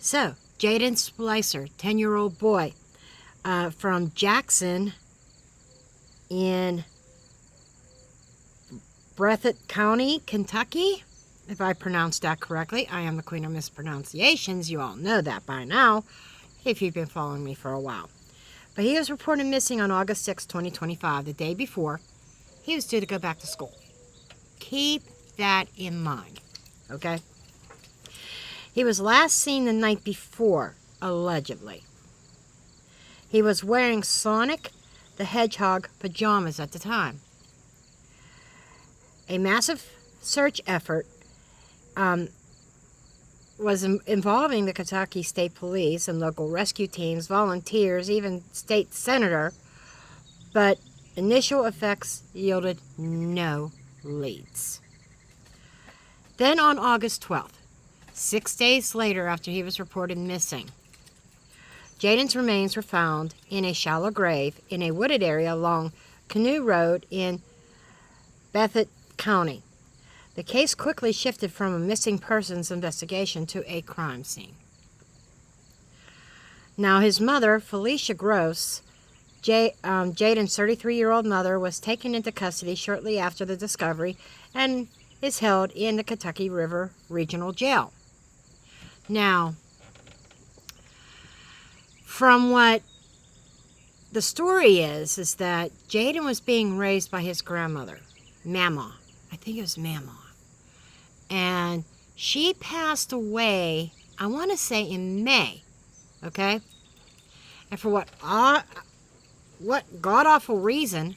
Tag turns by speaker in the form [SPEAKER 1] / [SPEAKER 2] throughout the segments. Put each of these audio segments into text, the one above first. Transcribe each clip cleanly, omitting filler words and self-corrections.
[SPEAKER 1] So, Jayden Spicer, 10-year-old boy from Jackson in Breathitt County, Kentucky. If I pronounced that correctly, I am the queen of mispronunciations. You all know that by now, if you've been following me for a while. But he was reported missing on August 6, 2025, the day before he was due to go back to school. Keep that in mind, okay? He was last seen the night before, allegedly. He was wearing Sonic the Hedgehog pajamas at the time. A massive search effort was involving the Kentucky State Police and local rescue teams, volunteers, even state senator, but initial effects yielded no leads. Then on August 12th, 6 days later after he was reported missing, Jaden's remains were found in a shallow grave in a wooded area along Canoe Road in Breathitt County. The case quickly shifted from a missing persons investigation to a crime scene. Now, his mother, Felicia Gross, Jaden's 33-year-old mother, was taken into custody shortly after the discovery and is held in the Kentucky River Regional Jail. Now, from what the story is that Jaden was being raised by his grandmother, Mama. I think it was Mama. And she passed away, I want to say in May, okay? And for what god-awful reason,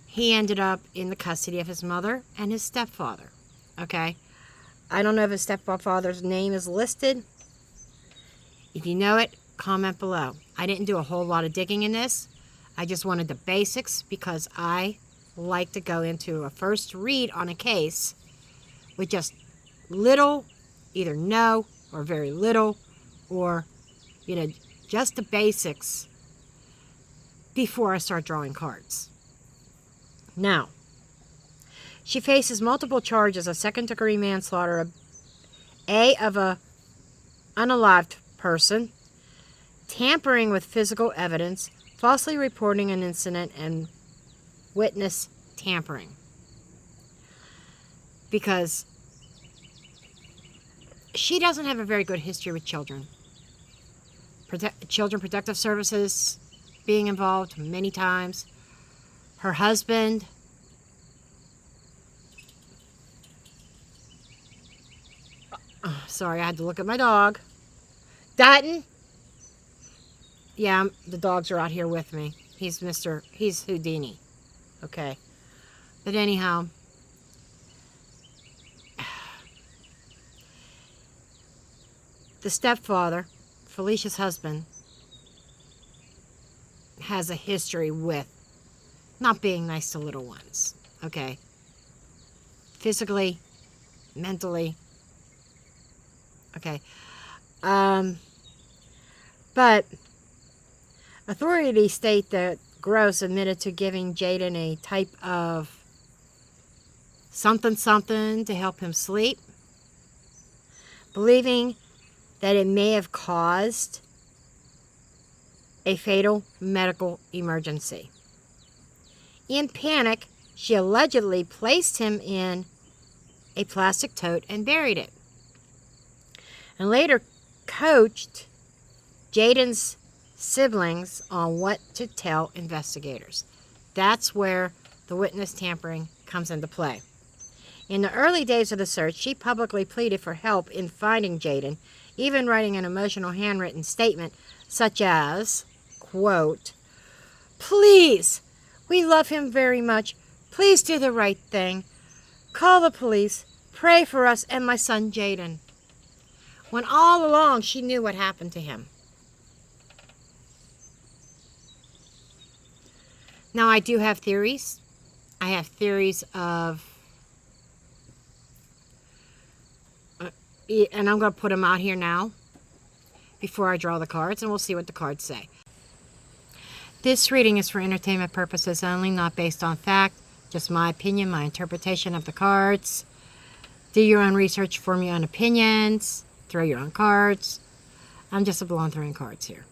[SPEAKER 1] he ended up in the custody of his mother and his stepfather, okay? I don't know if his stepfather's name is listed. If you know it, comment below. I didn't do a whole lot of digging in this. I just wanted the basics because I like to go into a first read on a case with just little, either no or very little, or, just the basics before I start drawing cards. Now, she faces multiple charges of second-degree manslaughter, of a unalived person, tampering with physical evidence, falsely reporting an incident, and witness tampering. Because she doesn't have a very good history with children. Children Protective Services being involved many times. Her husband, sorry, I had to look at my dog. Dutton. Yeah, the dogs are out here with me. He's Houdini. Okay. But anyhow, the stepfather, Felicia's husband, has a history with not being nice to little ones. Okay. Physically, mentally. Okay. But authorities state that Gross admitted to giving Jaden a type of something to help him sleep, believing that it may have caused a fatal medical emergency. In panic, she allegedly placed him in a plastic tote and buried it, and later coached Jaden's siblings on what to tell investigators. That's where the witness tampering comes into play. In the early days of the search, she publicly pleaded for help in finding Jaden, even writing an emotional handwritten statement such as, quote, "Please, we love him very much. Please do the right thing. Call the police. Pray for us and my son Jaden." When all along she knew what happened to him. Now, I do have theories. I have theories of, and I'm going to put them out here now before I draw the cards, and we'll see what the cards say. This reading is for entertainment purposes only, not based on fact, just my opinion, my interpretation of the cards. Do your own research, form your own opinions. throw your own cards. I'm just a blonde throwing cards here.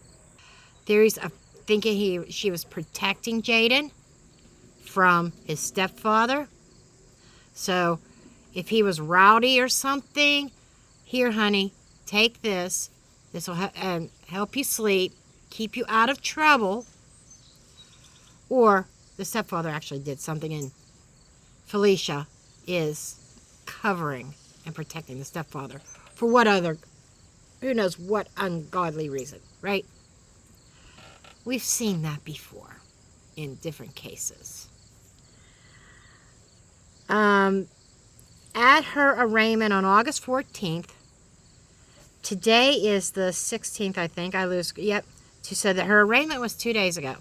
[SPEAKER 1] Theories of thinking she was protecting Jaden from his stepfather. So if he was rowdy or something, here, honey, take this. This will help you sleep, keep you out of trouble. Or the stepfather actually did something, and Felicia is covering and protecting the stepfather. For what other, who knows what ungodly reason, right? We've seen that before in different cases. At her arraignment on August 14th, today is the 16th, I think. Yep. She said that her arraignment was 2 days ago.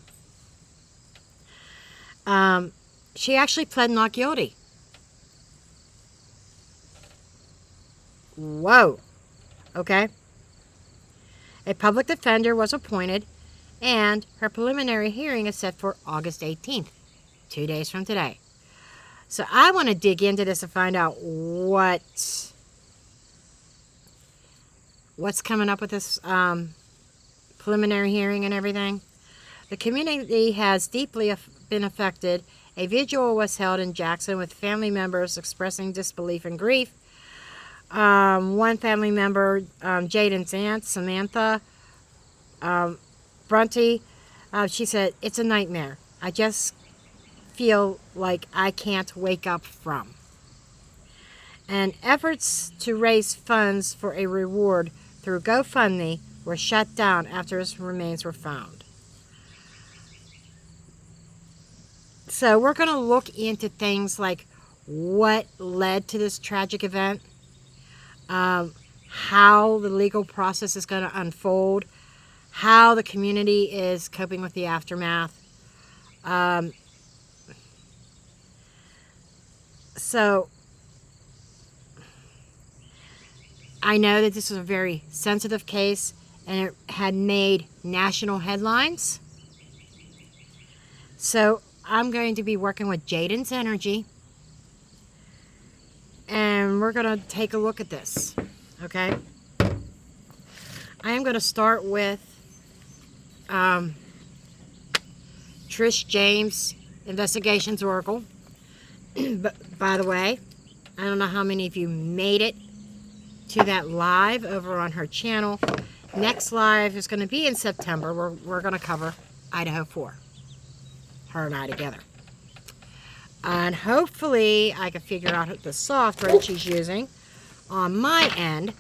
[SPEAKER 1] She actually pled not guilty. Whoa. Okay. A public defender was appointed, and her preliminary hearing is set for August 18th, 2 days from today. So I want to dig into this and find out what's coming up with this preliminary hearing and everything. The community has deeply been affected. A vigil was held in Jackson with family members expressing disbelief and grief. One family member, Jaden's aunt, Samantha Brunty, she said, "It's a nightmare. I just feel like I can't wake up from." And efforts to raise funds for a reward through GoFundMe were shut down after his remains were found. So we're going to look into things like what led to this tragic event, how the legal process is going to unfold, how the community is coping with the aftermath. So I know that this was a very sensitive case, and it had made national headlines. So I'm going to be working with Jayden's energy, and we're going to take a look at this, okay? I am going to start with Trish James, Investigations Oracle. But by the way, I don't know how many of you made it to that live over on her channel. Next live is going to be in September. We're going to cover Idaho 4. Her and I together. And hopefully I can figure out the software she's using on my end,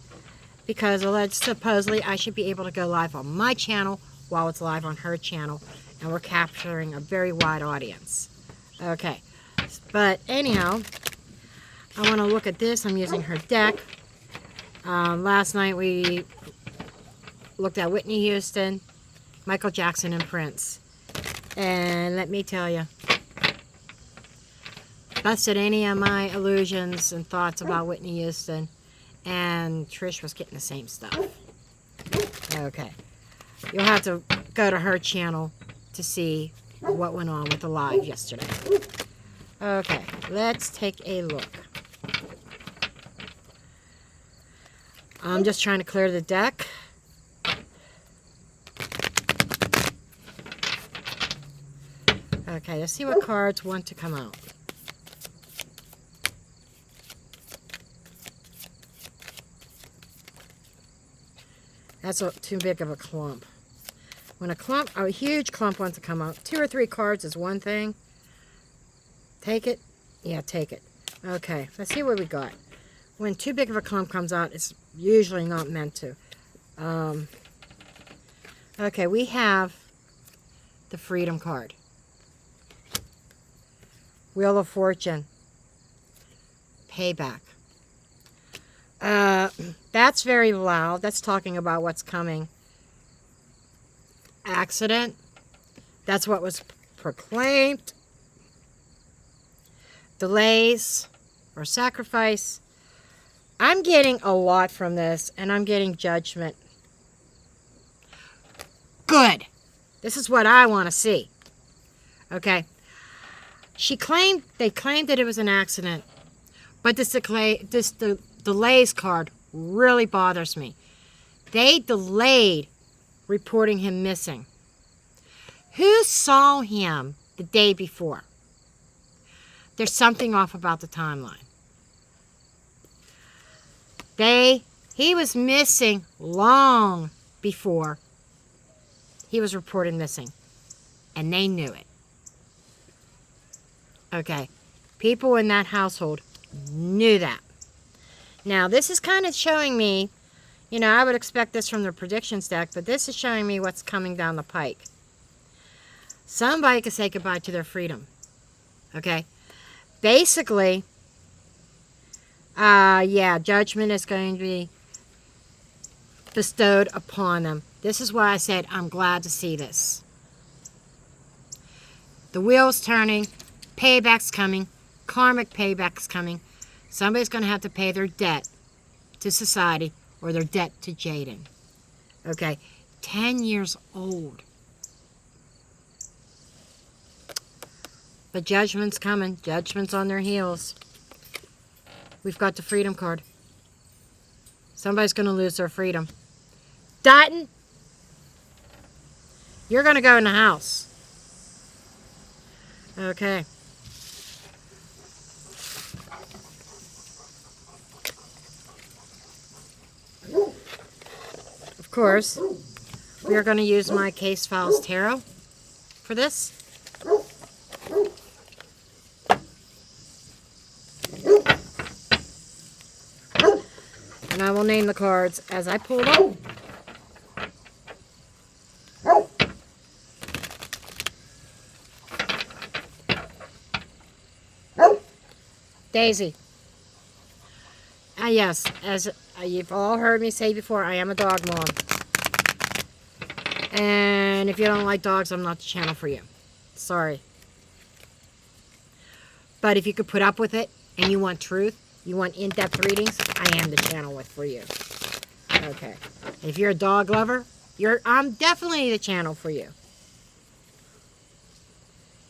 [SPEAKER 1] because supposedly I should be able to go live on my channel while it's live on her channel, and we're capturing a very wide audience. Okay. But anyhow, I want to look at this. I'm using her deck. Last night we looked at Whitney Houston, Michael Jackson, and Prince. And let me tell you, busted any of my illusions and thoughts about Whitney Houston. And Trish was getting the same stuff. Okay. You'll have to go to her channel to see what went on with the live yesterday. Okay, let's take a look. I'm just trying to clear the deck. Okay, let's see what cards want to come out. That's too big of a clump. When a huge clump wants to come out, 2 or 3 cards is one thing. Take it? Yeah, take it. Okay, let's see what we got. When too big of a clump comes out, it's usually not meant to. Okay, we have the Freedom card. Wheel of Fortune. Payback. That's very loud. That's talking about what's coming. Accident. That's what was proclaimed. Delays or sacrifice. I'm getting a lot from this, and I'm getting judgment. Good. This is what I want to see. Okay. They claimed that it was an accident, but this delays card really bothers me. They delayed reporting him missing. Who saw him the day before? There's something off about the timeline. He was missing long before he was reported missing. And they knew it. Okay. People in that household knew that. Now, this is kind of showing me, you know, I would expect this from the predictions deck, but this is showing me what's coming down the pike. Somebody could say goodbye to their freedom. Okay? Basically, yeah, judgment is going to be bestowed upon them. This is why I said I'm glad to see this. The wheel's turning. Payback's coming. Karmic payback's coming. Somebody's going to have to pay their debt to society or their debt to Jaden. Okay? 10 years old. But judgment's coming. Judgment's on their heels. We've got the freedom card. Somebody's going to lose their freedom. Dutton, you're going to go in the house. Okay. Of course, we are going to use my Case Files Tarot for this. And I will name the cards as I pull them. Daisy. Yes, as you've all heard me say before, I am a dog mom. And if you don't like dogs, I'm not the channel for you. Sorry. But if you could put up with it and you want truth, you want in-depth readings, I am the channel for you. Okay. If you're a dog lover, I'm definitely the channel for you.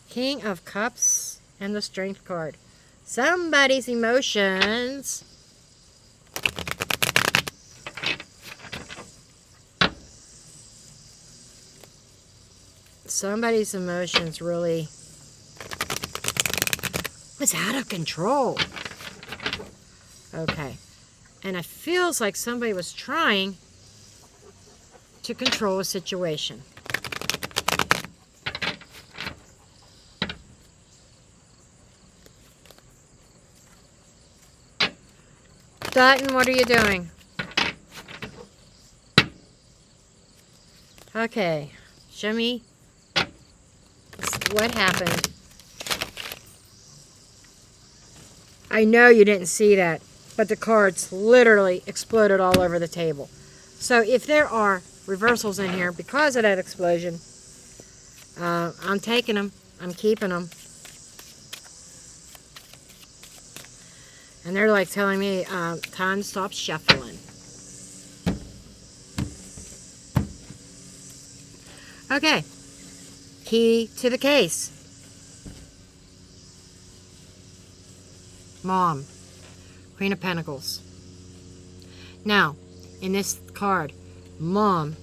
[SPEAKER 1] King of Cups and the Strength card. Somebody's emotions. Somebody's emotions really was out of control. Okay. And it feels like somebody was trying to control a situation. Dutton, what are you doing? Okay. Show me what happened. I know you didn't see that, but the cards literally exploded all over the table. So if there are reversals in here because of that explosion, I'm taking them. I'm keeping them. And they're like telling me, time to stop shuffling. Okay. Key to the case. Mom. Queen of Pentacles. Now, in this card, Mom,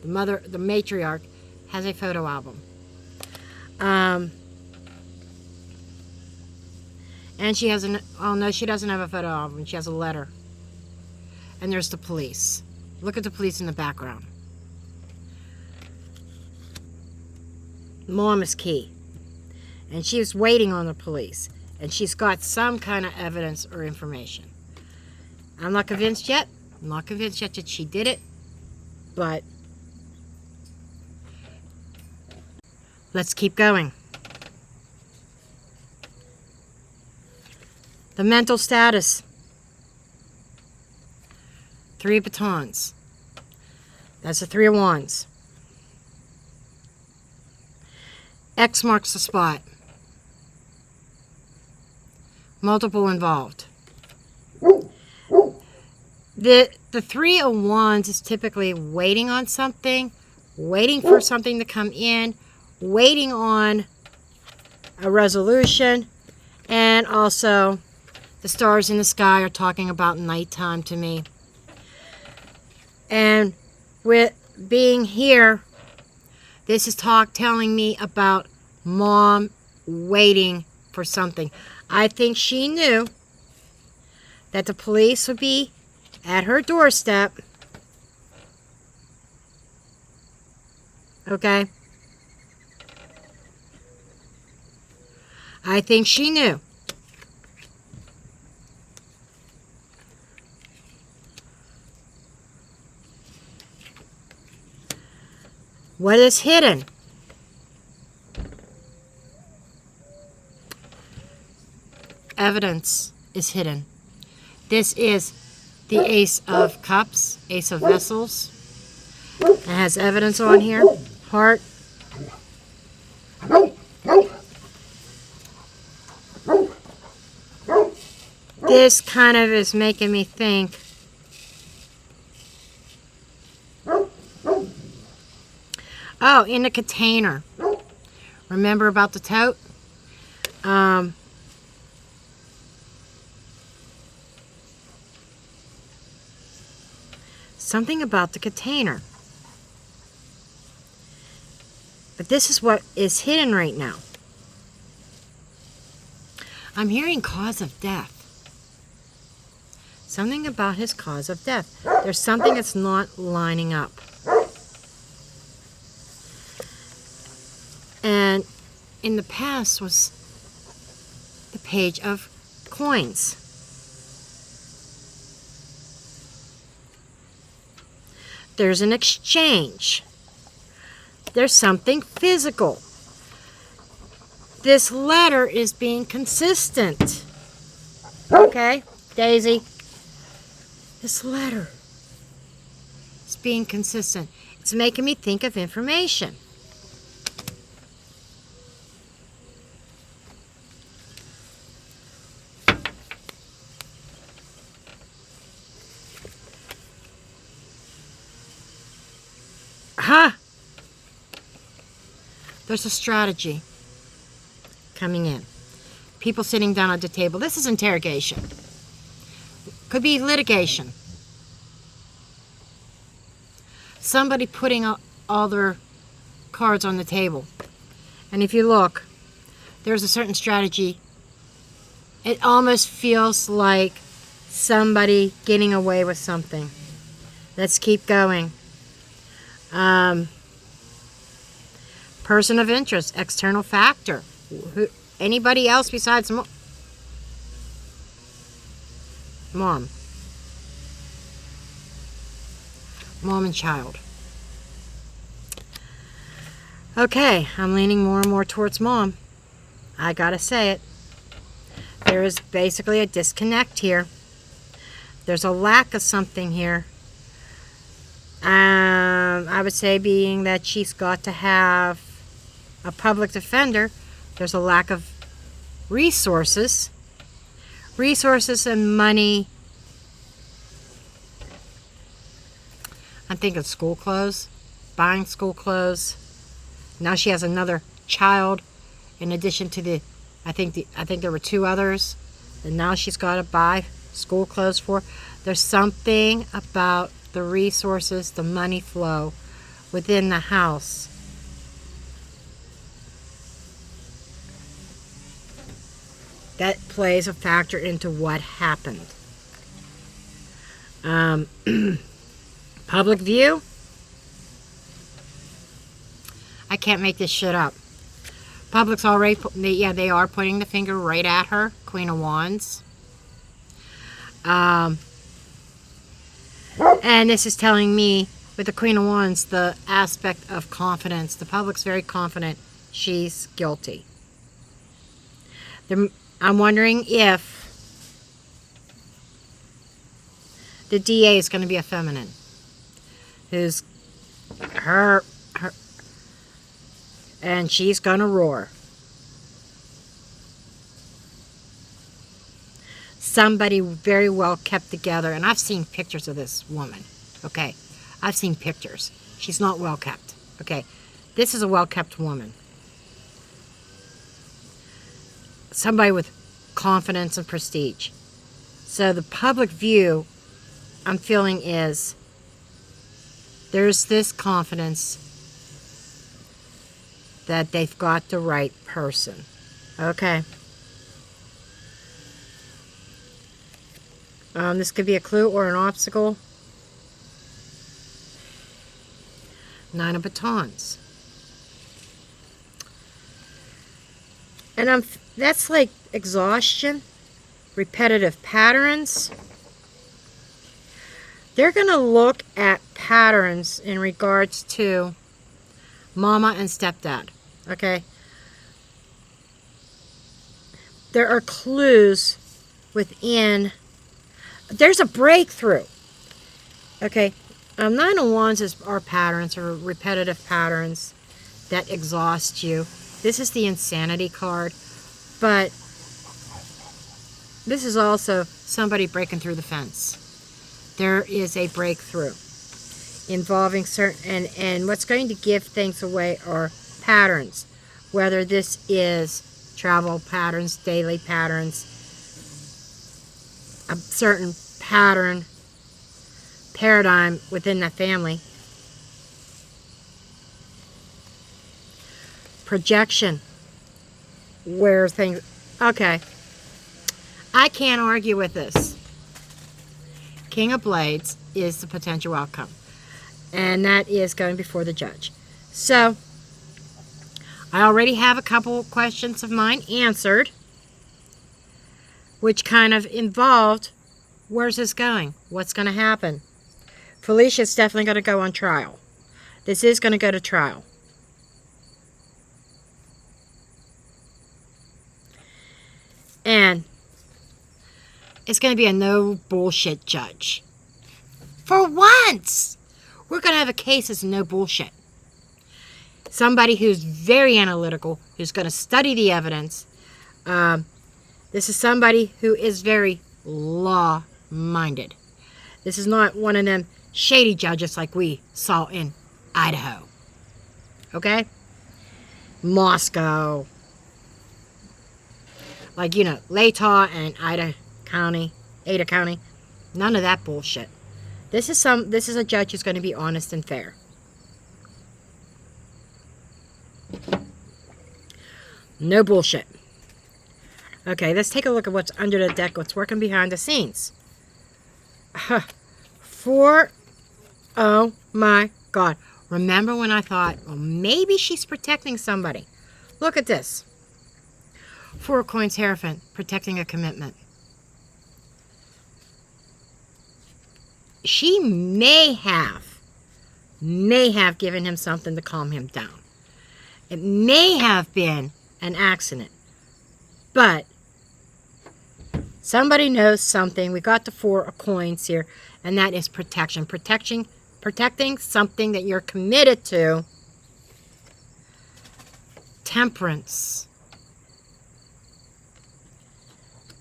[SPEAKER 1] the mother, the matriarch, has a photo album. And she has oh no, she doesn't have a photo album. She has a letter. And there's the police. Look at the police in the background. Mom is key. And she's waiting on the police. And she's got some kind of evidence or information. I'm not convinced yet. I'm not convinced yet that she did it. But let's keep going. The mental status. 3 of batons. That's the 3 of wands. X marks the spot. Multiple involved. The 3 of wands is typically waiting on something, waiting for something to come in, waiting on a resolution, and also The stars in the sky are talking about nighttime to me. And with being here, this is telling me about Mom waiting for something. I think she knew that the police would be at her doorstep. Okay? I think she knew. What is hidden? Evidence is hidden. This is the Ace of Cups, Ace of Vessels. It has evidence on here. Heart. This kind of is making me think. Oh, in the container. Remember about the tote? Something about the container. But this is what is hidden right now. I'm hearing cause of death. Something about his cause of death. There's something that's not lining up. And in the past was the page of coins. There's an exchange. There's something physical. This letter is being consistent. Okay, Daisy. This letter is being consistent. It's making me think of information. Aha! There's a strategy coming in. People sitting down at the table. This is interrogation. Could be litigation. Somebody putting all their cards on the table. And if you look, there's a certain strategy. It almost feels like somebody getting away with something. Let's keep going. Person of interest, external factor. Anybody else besides Mom? Mom and child. Okay, I'm leaning more and more towards Mom. I gotta say it. There is basically a disconnect here. There's a lack of something here. I would say being that she's got to have a public defender, there's a lack of resources. Resources and money. I'm thinking school clothes, buying school clothes. Now she has another child in addition to the, I think there were two others, and now she's got to buy school clothes for. There's something about the resources, the money flow within the house. That plays a factor into what happened. Public view. I can't make this shit up. Public's already, they are putting the finger right at her. Queen of Wands. And this is telling me, with the Queen of Wands, the aspect of confidence. The public's very confident she's guilty. I'm wondering if the DA is going to be a feminine. Who's her, and she's going to roar. Somebody very well kept together, and I've seen pictures of this woman. Okay, I've seen pictures. She's not well kept. Okay, this is a well kept woman. Somebody with confidence and prestige. So the public view I'm feeling is there's this confidence that they've got the right person. Okay. This could be a clue or an obstacle. 9 of batons. And that's like exhaustion, repetitive patterns. They're going to look at patterns in regards to mama and stepdad. Okay? There are clues within. There's a breakthrough. Okay? 9 of Wands are patterns or repetitive patterns that exhaust you. This is the insanity card. But this is also somebody breaking through the fence. There is a breakthrough involving certain, and what's going to give things away are patterns. Whether this is travel patterns, daily patterns, a certain pattern, paradigm within that family. Projection. Where things, okay. I can't argue with this. King of Blades is the potential outcome. And that is going before the judge. So, I already have a couple questions of mine answered, which kind of involved, where's this going? What's going to happen? Felicia's definitely going to go on trial. This is going to go to trial. And it's going to be a no bullshit judge. For once, we're going to have a case that's no bullshit. Somebody who's very analytical, who's going to study the evidence. This is somebody who is very law-minded. This is not one of them shady judges like we saw in Idaho. Okay? Moscow. Like, you know, Latah and Ada County. None of that bullshit. This is a judge who's going to be honest and fair. No bullshit. Okay, let's take a look at what's under the deck, what's working behind the scenes. Oh my God. Remember when I thought, well, maybe she's protecting somebody? Look at this. 4 of Coins Hierophant, protecting a commitment. She may have given him something to calm him down. It may have been an accident. But somebody knows something. We got the 4 of Coins here, and that is protection. Protecting something that you're committed to. Temperance.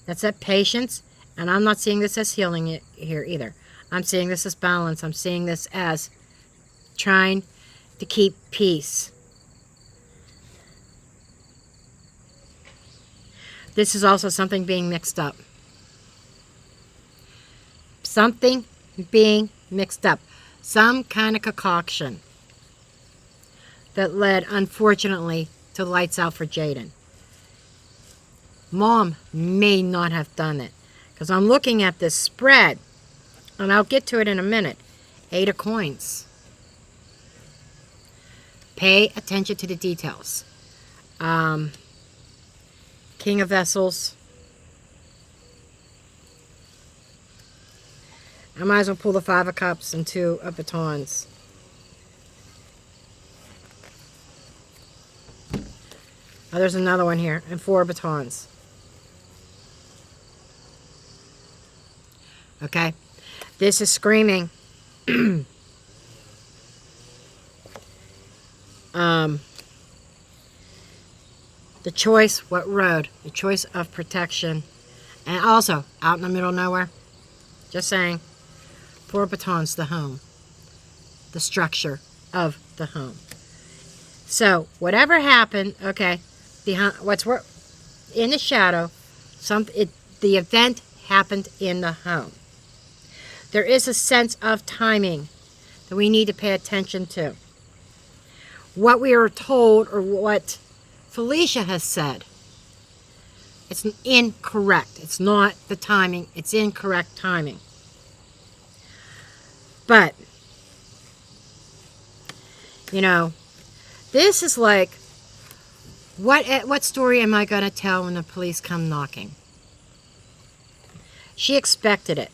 [SPEAKER 1] That's that patience, and I'm not seeing this as healing it here either. I'm seeing this as balance. I'm seeing this as trying to keep peace. This is also something being mixed up. Something being mixed up. Some kind of concoction that led, unfortunately, to lights out for Jaden. Mom may not have done it. Because I'm looking at this spread. And I'll get to it in a minute. 8 of Coins. Pay attention to the details. King of Vessels. I might as well pull the 5 of Cups and 2 of Batons. Oh, there's another one here. And 4 of Batons. Okay? This is screaming. The choice, what road? The choice of protection. And also, out in the middle of nowhere. Just saying. 4 batons, the home. The structure of the home. So, whatever happened, okay, behind what's in the shadow, the event happened in the home. There is a sense of timing that we need to pay attention to. What we are told, or what Felicia has said, it's incorrect. It's not the timing. It's incorrect timing. But, you know, this is like, what story am I going to tell when the police come knocking? She expected it.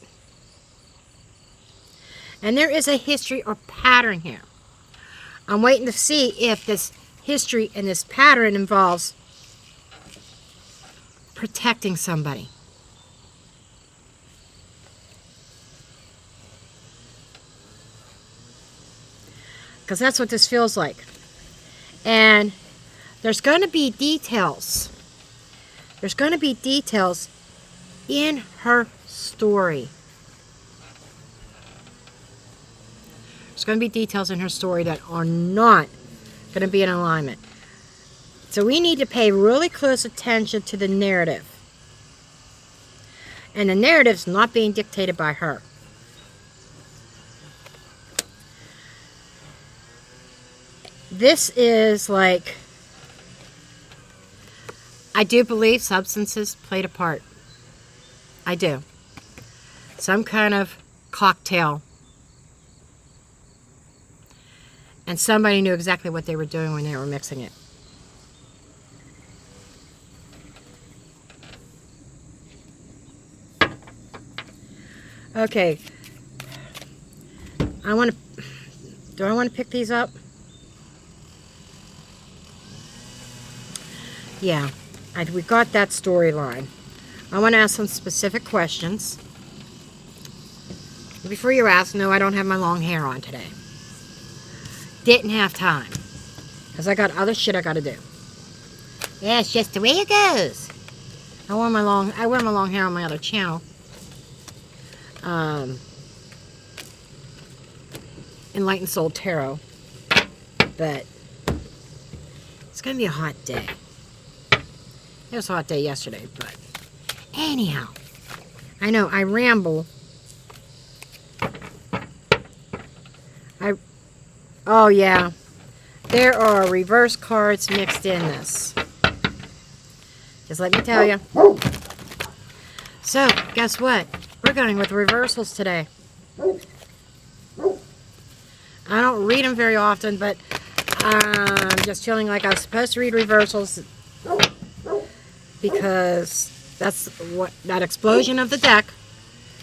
[SPEAKER 1] And there is a history or pattern here. I'm waiting to see if this history and this pattern involves protecting somebody. Because that's what this feels like. And there's going to be details. There's going to be details in her story. There's going to be details in her story that are not going to be in alignment. So we need to pay really close attention to the narrative. And the narrative's not being dictated by her. This is like, I do believe substances played a part. I do. Some kind of cocktail. And somebody knew exactly what they were doing when they were mixing it. Okay. Do I want to pick these up? Yeah, we got that storyline. I want to ask some specific questions. Before you ask, no, I don't have my long hair on today. Didn't have time. Because I got other shit I got to do. Yeah, it's just the way it goes. I wear my long hair on my other channel. Enlightened Soul Tarot. But it's going to be a hot day. It was a hot day yesterday, but anyhow, I know I ramble. Oh yeah, there are reverse cards mixed in this. Just let me tell you. So, guess what? We're going with reversals today. I don't read them very often, but I'm just feeling like I was supposed to read reversals because that's what that explosion of the deck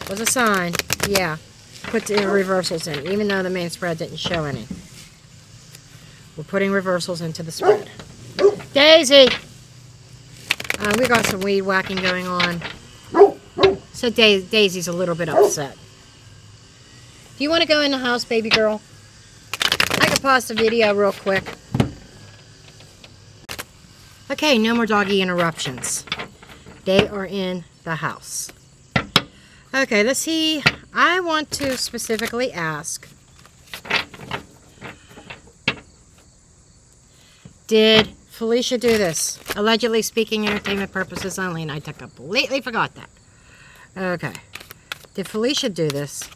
[SPEAKER 1] was a sign. Yeah, put the reversals in, even though the main spread didn't show any. We're putting reversals into the spread. Daisy! We got some weed whacking going on. So Daisy's a little bit upset. Do you want to go in the house, baby girl? I can pause the video real quick. Okay, no more doggy interruptions. They are in the house. Okay, let's see. I want to specifically ask, did Felicia do this? Allegedly speaking, entertainment purposes only, and I completely forgot that. Okay. Did Felicia do this?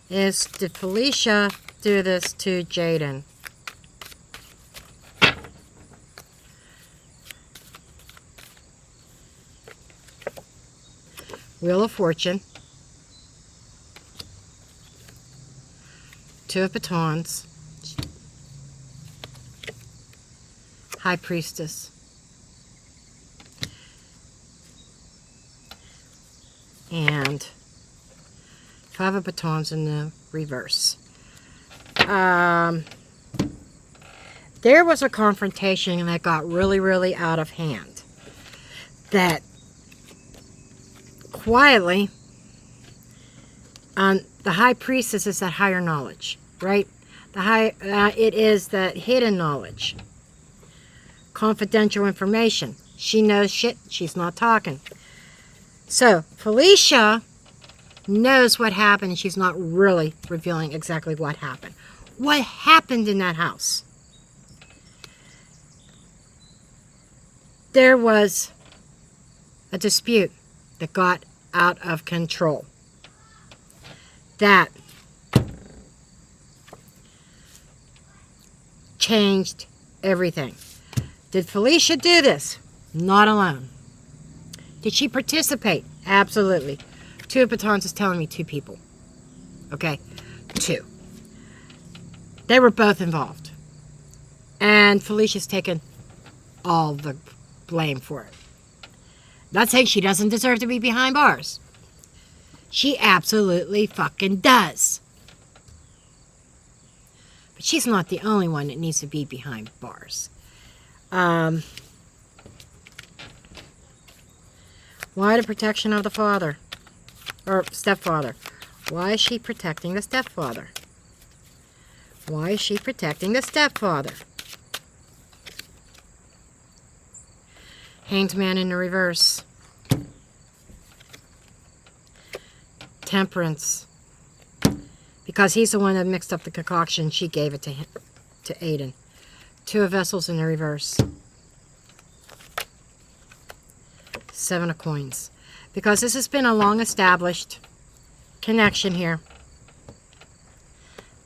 [SPEAKER 1] Did Felicia do this to Jaden? Wheel of Fortune. Two of Batons. High Priestess. And Five of Batons in the reverse. There was a confrontation that got really, really out of hand. That quietly, the High Priestess is that higher knowledge, right? It is that hidden knowledge. Confidential information. She knows shit, she's not talking. So, Felicia knows what happened, and she's not really revealing exactly what happened. What happened in that house? There was a dispute that got out of control. That changed everything. Did Felicia do this? Not alone. Did she participate? Absolutely. Two batons is telling me two people. Okay? Two. They were both involved. And Felicia's taken all the blame for it. Not saying she doesn't deserve to be behind bars. She absolutely fucking does. But she's not the only one that needs to be behind bars. Why the protection of the father? Or stepfather? Why is she protecting the stepfather? Why is she protecting the stepfather? Hanged man in the reverse. Temperance. Because he's the one that mixed up the concoction, she gave it to him, to Aiden. Two of vessels in the reverse. Seven of coins. Because this has been a long established connection here.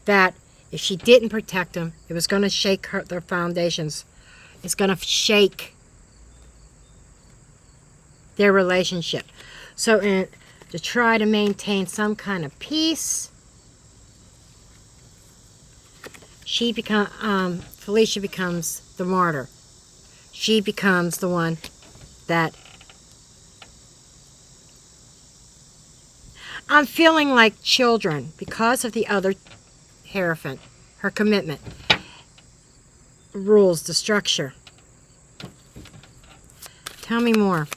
[SPEAKER 1] That if she didn't protect him, it was going to shake their foundations. It's going to shake their relationship. So to try to maintain some kind of peace, Felicia becomes the martyr. She becomes the one that I'm feeling like children because of the other Hierophant. Her commitment rules the structure. Tell me more.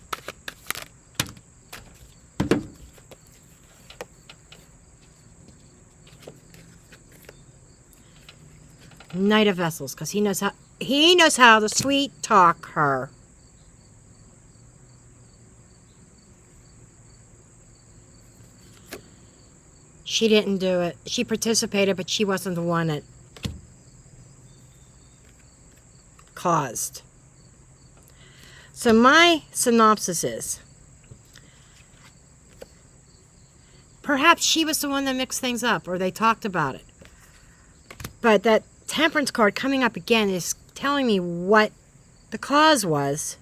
[SPEAKER 1] Knight of Vessels, because he knows how to sweet talk her. She didn't do it. She participated, but she wasn't the one that caused. So my synopsis is, perhaps she was the one that mixed things up, or they talked about it. But that Temperance card coming up again is telling me what the cause was.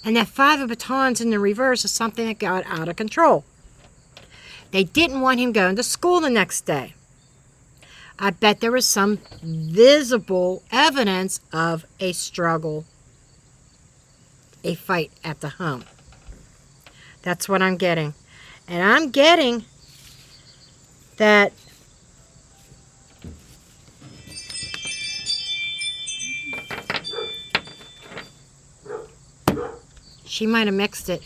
[SPEAKER 1] And that Five of Batons in the reverse is something that got out of control. They didn't want him going to school the next day. I bet there was some visible evidence of a struggle, a fight at the home. That's what I'm getting. And I'm getting that she might have mixed it,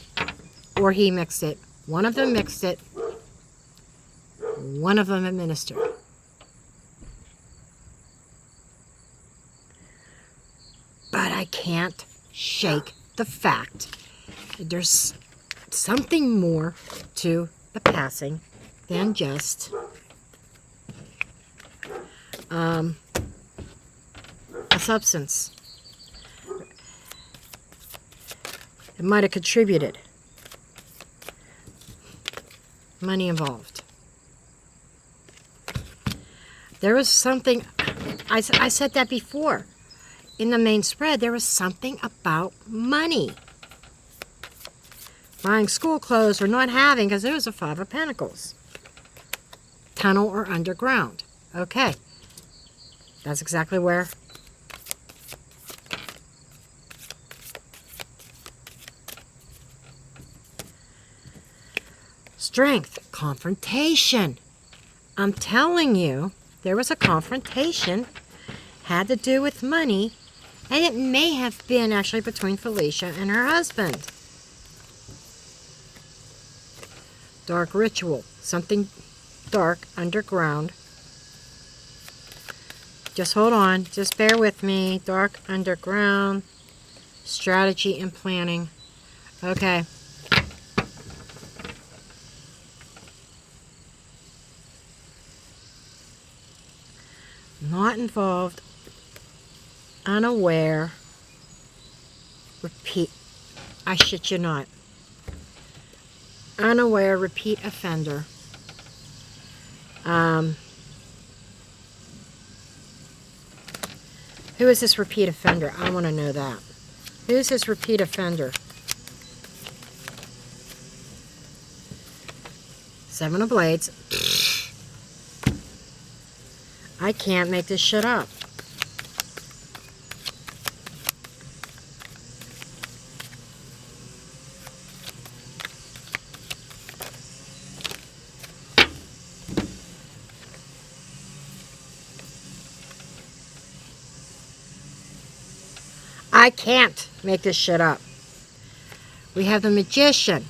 [SPEAKER 1] or he mixed it. One of them mixed it. One of them administered. But I can't shake the fact that there's something more to the passing than just a substance. It might have contributed. Money involved. There was something, I said that before. In the main spread, there was something about money. Buying school clothes or not having, because there was a Five of Pentacles. Tunnel or underground. Okay. That's exactly where. Strength. Confrontation. I'm telling you, there was a confrontation. Had to do with money. And it may have been actually between Felicia and her husband. Dark ritual. Something dark, underground. Just hold on. Just bear with me. Dark, underground. Strategy and planning. Okay. Not involved. Unaware. repeat. I shit you not. Unaware repeat offender. Who is this repeat offender? I want to know that. Who's this repeat offender? Seven of Blades. I can't make this shit up. I can't make this shit up. We have the Magician.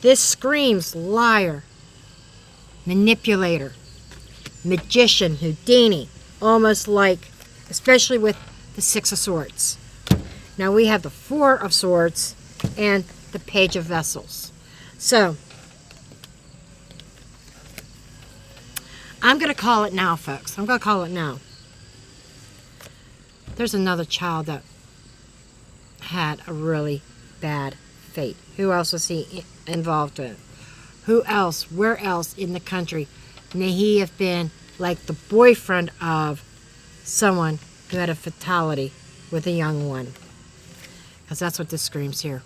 [SPEAKER 1] This screams liar, manipulator, magician, Houdini, almost like, especially with the Six of Swords. Now we have the Four of Swords and the Page of Vessels. So, I'm going to call it now, folks. I'm going to call it now. There's another child that had a really bad fate. Who else was he involved with? Who else? Where else in the country may he have been like the boyfriend of someone who had a fatality with a young one? Because that's what this screams here.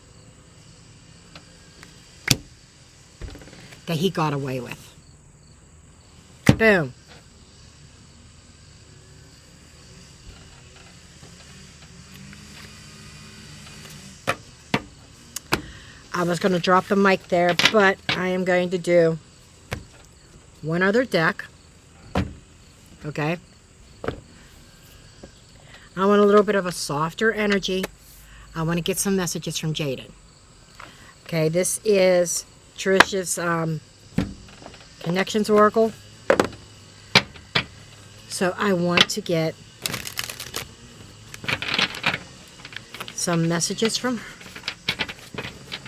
[SPEAKER 1] That he got away with. Boom. I was going to drop the mic there, but I am going to do one other deck. Okay. I want a little bit of a softer energy. I want to get some messages from Jaden. Okay, this is Trish's Connections Oracle. So I want to get some messages from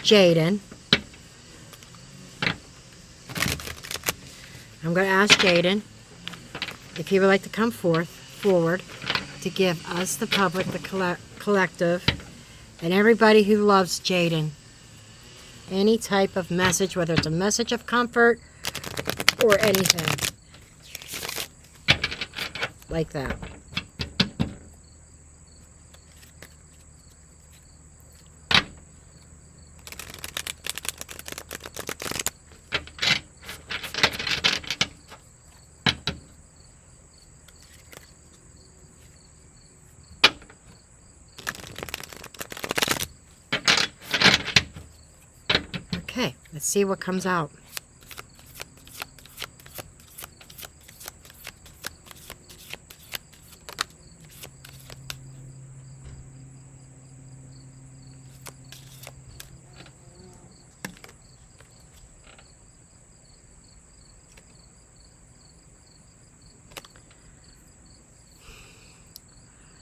[SPEAKER 1] Jaden. I'm going to ask Jaden if he would like to come forward to give us, the public, the collective, and everybody who loves Jaden, any type of message, whether it's a message of comfort or anything like that. Okay, let's see what comes out.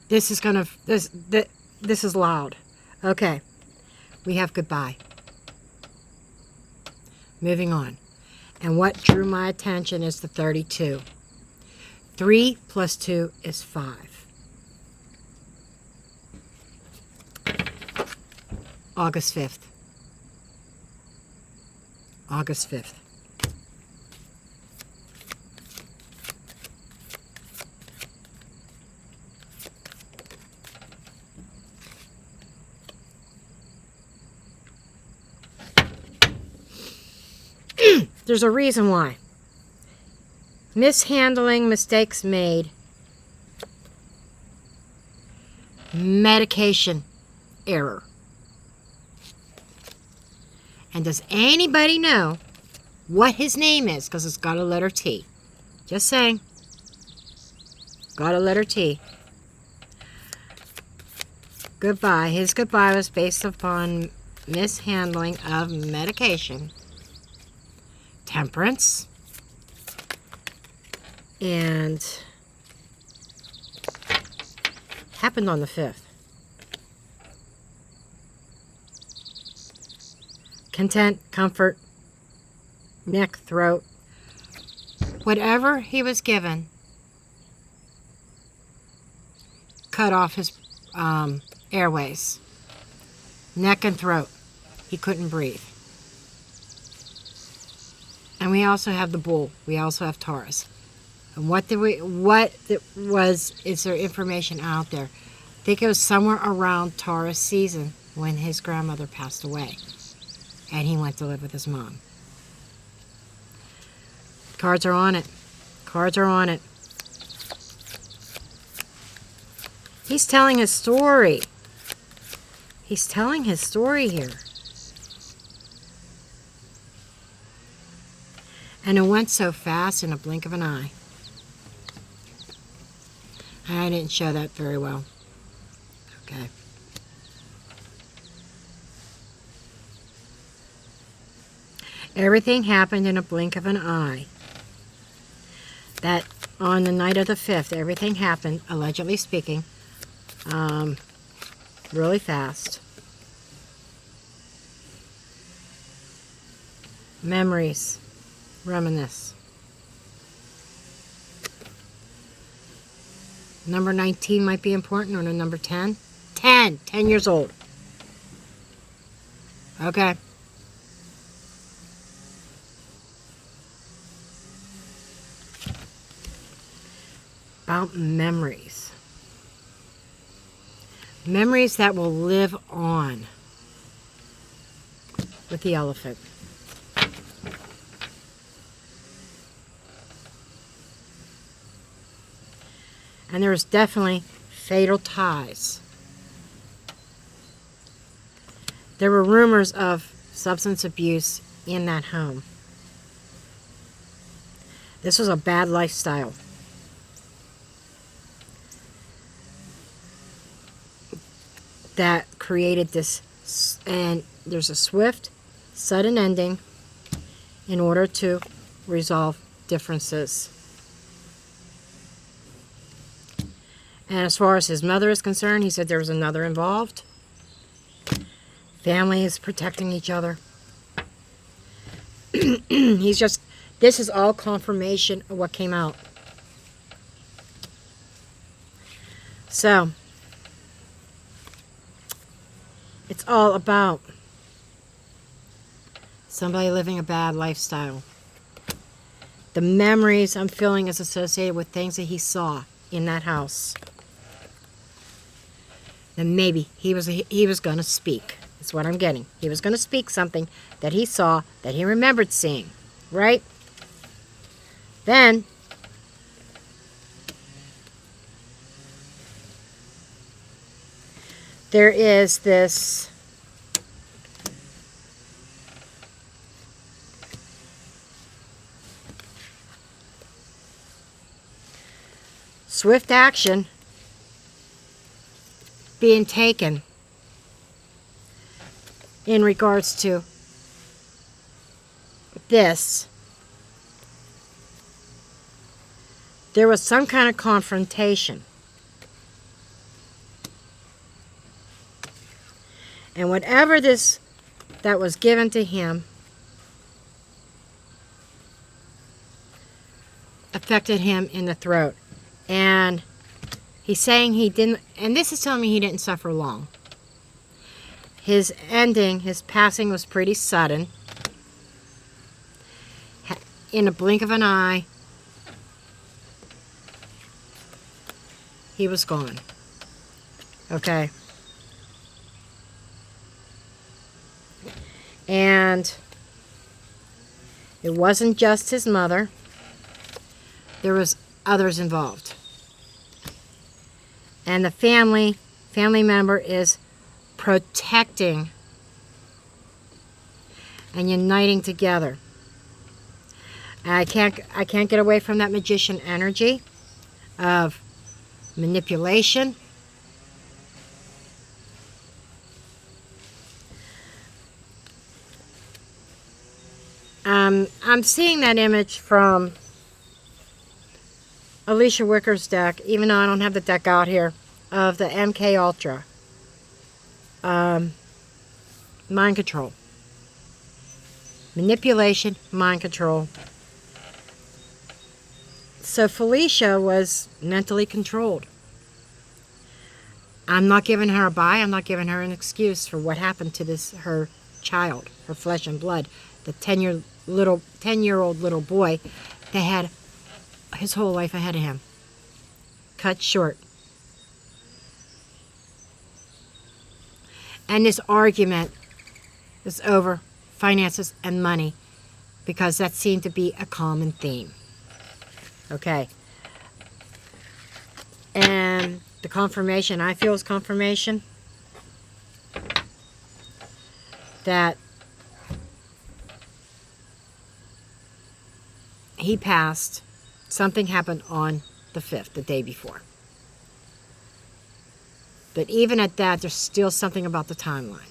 [SPEAKER 1] This is loud. Okay, we have goodbye. Moving on. And what drew my attention is the 32. 3 plus 2 is 5. August 5th. August 5th. There's a reason why. Mishandling, mistakes made. Medication error. And does anybody know what his name is? Because it's got a letter T. Just saying. Got a letter T. Goodbye. His goodbye was based upon mishandling of medication. Temperance. And happened on the 5th. Content, comfort, neck, throat. Whatever he was given cut off his airways, neck and throat. He couldn't breathe. And we also have the bull. We also have Taurus. And is there information out there? I think it was somewhere around Taurus season when his grandmother passed away. And he went to live with his mom. Cards are on it. Cards are on it. He's telling his story. He's telling his story here. And it went so fast in a blink of an eye. I didn't show that very well. Okay. Everything happened in a blink of an eye. That on the night of the 5th, everything happened, allegedly speaking, really fast. Memories. Reminisce. Number 19 might be important, or the number 10. 10 years old. Okay. About memories. Memories that will live on with the elephant. And there's definitely fatal ties. There were rumors of substance abuse in that home. This was a bad lifestyle. That created this, and there's a swift, sudden ending in order to resolve differences. And as far as his mother is concerned, he said there was another involved. Family is protecting each other. This is all confirmation of what came out. So, it's all about somebody living a bad lifestyle. The memories I'm feeling is associated with things that he saw in that house. Then maybe he was going to speak. That's what I'm getting. He was going to speak something that he saw, that he remembered seeing. Right? Then, there is this swift action being taken in regards to this. There was some kind of confrontation. And whatever this that was given to him affected him in the throat. And he's saying he didn't, and this is telling me he didn't suffer long. His ending, his passing was pretty sudden. In a blink of an eye, he was gone. Okay. And it wasn't just his mother. There was others involved. And the family member is protecting and uniting together. And I can't get away from that magician energy of manipulation. I'm seeing that image from Alicia Wicker's deck, even though I don't have the deck out here, of the MK Ultra. Mind control. Manipulation, mind control. So Felicia was mentally controlled. I'm not giving her a bye. I'm not giving her an excuse for what happened to her child, her flesh and blood, the 10-year-old little boy that had his whole life ahead of him. Cut short. And this argument is over finances and money, because that seemed to be a common theme. Okay. And the confirmation I feel is confirmation that he passed. Something happened on the 5th, the day before. But even at that, there's still something about the timeline.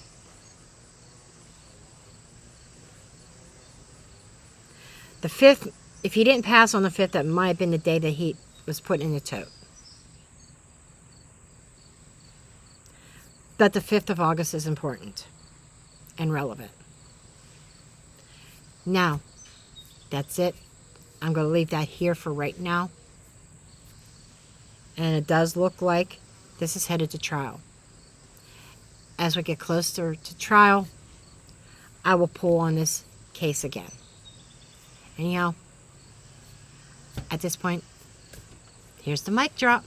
[SPEAKER 1] The 5th, if he didn't pass on the 5th, that might have been the day that he was put in the tote. But the 5th of August is important and relevant. Now, that's it. I'm going to leave that here for right now. And it does look like this is headed to trial. As we get closer to trial, I will pull on this case again. Anyhow, at this point, here's the mic drop.